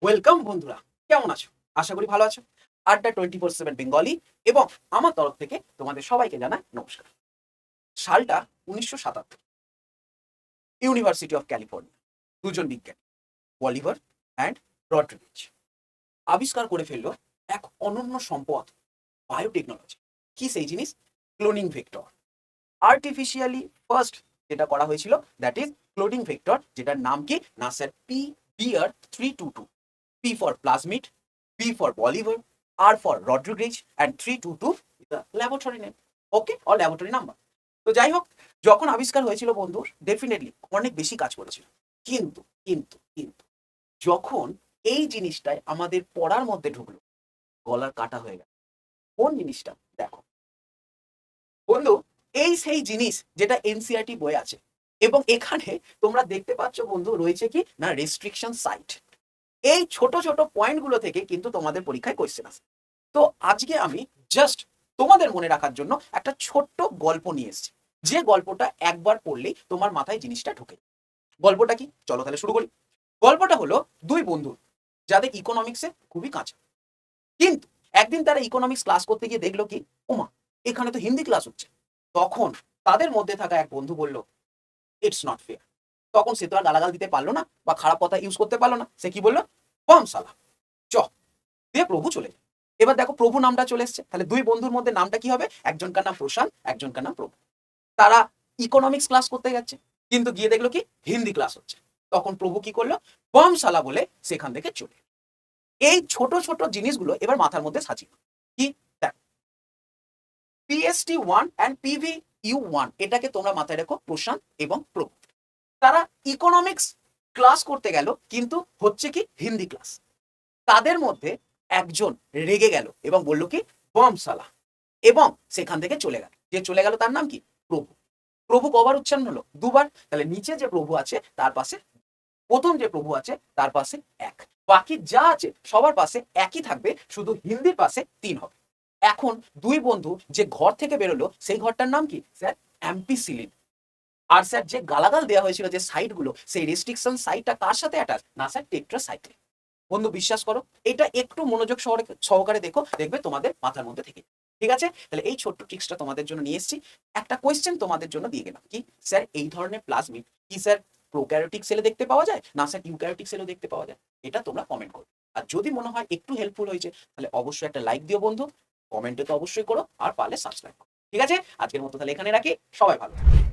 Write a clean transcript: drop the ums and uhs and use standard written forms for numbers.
Welcome বন্ধুরা, কেমন আছো? আশা করি ভালো আছো। আড্ডা 24/7 বেঙ্গলি এবং আমার তরফ থেকে তোমাদের সবাইকে জানাই নমস্কার। সালটা 1977। ইউনিভার্সিটি অফ ক্যালিফোর্নিয়া, দুজন বিজ্ঞানী অলিভার অ্যান্ড রড্রিগেজ আবিষ্কার করে ফেললো এক অনন্য সম্পদ, বায়োটেকনোলজি। কি সেই জিনিস? Cloning vector. আর্টিফিশিয়ালি ফার্স্ট যেটা করা হয়েছিল, দ্যাট ইজ ক্লোনিং ভেক্টর, যেটার নাম কি না sir, PBR322। P for plasmid, B for Bolivar, R for Rodriguez, and 322 is the laboratory name. Okay, or laboratory number. তো যাই হোক, যখন আবিষ্কার হয়েছিল বন্ধু, ডেফিনেটলি অনেক বেশি কাজ করেছিল। কিন্তু কিন্তু কিন্তু যখন এই জিনিসটাই আমাদের পড়ার মধ্যে ঢুকলো, গলার কাটা হয়ে গেল। কোন জিনিসটা? দেখো বন্ধু, এই সেই জিনিস যেটা এনসিইআরটি বই আছে, এবং এখানে তোমরা দেখতে পাচ্ছ বন্ধু, রয়েছে কি না রেস্ট্রিকশন সাইট। এই ছোট ছোট পয়েন্টগুলো থেকে কিন্তু তোমাদের পরীক্ষায় কোয়েশ্চেন আসে। তো আজকে আমি জাস্ট তোমাদের মনে রাখার জন্য একটা ছোট্ট গল্প নিয়ে এসেছি, যে গল্পটা একবার পড়লেই তোমার মাথায় জিনিসটা ঢোকে। গল্পটা কি? চলো তাহলে শুরু করি। গল্পটা হলো দুই বন্ধু, যাদের ইকোনমিক্সে খুবই কাঁচা। কিন্তু একদিন তারা ইকোনমিক্স ক্লাস করতে গিয়ে দেখলো কি, ওমা, এখানে তো হিন্দি ক্লাস হচ্ছে। তখন তাদের মধ্যে থাকা এক বন্ধু বলল, ইটস নট ফেয়ার। তখন সে তো আর গালাগাল দিতে পারলো না বা খারাপ কথা ইউজ করতে পারলো না। সে কি বললো? বম সালা, চ দিয়ে প্রভু চলে যায়। এবার দেখো, প্রভু নামটা চলে এসছে, তাহলে দুই বন্ধুর মধ্যে নামটা কি হবে? একজনকার নাম প্রশান্ত, একজনকার নাম প্রভু। তারা ইকোনমিক্স ক্লাস করতে যাচ্ছে, কিন্তু গিয়ে দেখলো কি হিন্দি ক্লাস হচ্ছে। তখন প্রভু কি করলো? বম সালা বলে সেখান থেকে চলে। এই ছোট ছোট জিনিসগুলো এবার মাথার মধ্যে সাজিয়ে কি, দেখো, PST1 অ্যান্ড PVU1, এটাকে তোমরা মাথায় রাখো, প্রশান্ত এবং প্রভু। তারা ইকোনমিক্স ক্লাস করতে গেল, কিন্তু হচ্ছে কি হিন্দি ক্লাস। তাদের মধ্যে একজন রেগে গেল এবং বলল কি, বম সালা, এবং সেখান থেকে চলে গেল। যে চলে গেল তার নাম কি? প্রভু। প্রভু কবার উচ্চারণ হলো? দুবার। তাহলে নিচে যে প্রভু আছে তার পাশে, প্রথম যে প্রভু আছে তার পাশে এক, বাকি যা আছে সবার পাশে একই থাকবে, শুধু হিন্দির পাশে 3 হবে। এখন দুই বন্ধু যে ঘর থেকে বেরোলো, সেই ঘরটার নাম কি স্যার? অ্যাম্পিসিলিন। আর স্যার যে গালাগাল দেওয়া হয়েছিল, যে সাইটগুলো, সেই রেস্ট্রিকশন সাইটটা কার সাথে অ্যাটাচ? না স্যার, টেট্রাসাইক্লিন। বন্ধু বিশ্বাস করো, এটা একটু মনোযোগ সহকারে দেখো, দেখবে তোমাদের মাথার মধ্যে থেকে। ঠিক আছে, তাহলে এই ছোট্ট ট্রিক্সটা তোমাদের জন্য নিয়ে এসেছি। একটা কোয়েশ্চেন তোমাদের জন্য দিয়ে গেলাম, কি স্যার এই ধরনের প্লাজমিড কি স্যার প্রোক্যারিওটিক সেলে দেখতে পাওয়া যায়, না স্যার ইউক্যারিওটিক সেলেও দেখতে পাওয়া যায়? এটা তোমরা কমেন্ট করো। আর যদি মনে হয় একটু হেল্পফুল হয়েছে, তাহলে অবশ্যই একটা লাইক দিও বন্ধু, কমেন্টে তো অবশ্যই করো, আর পারলে সাবস্ক্রাইব করো। ঠিক আছে, আজকের মতো তাহলে এখানে রাখি। সবাই ভালো থাকো।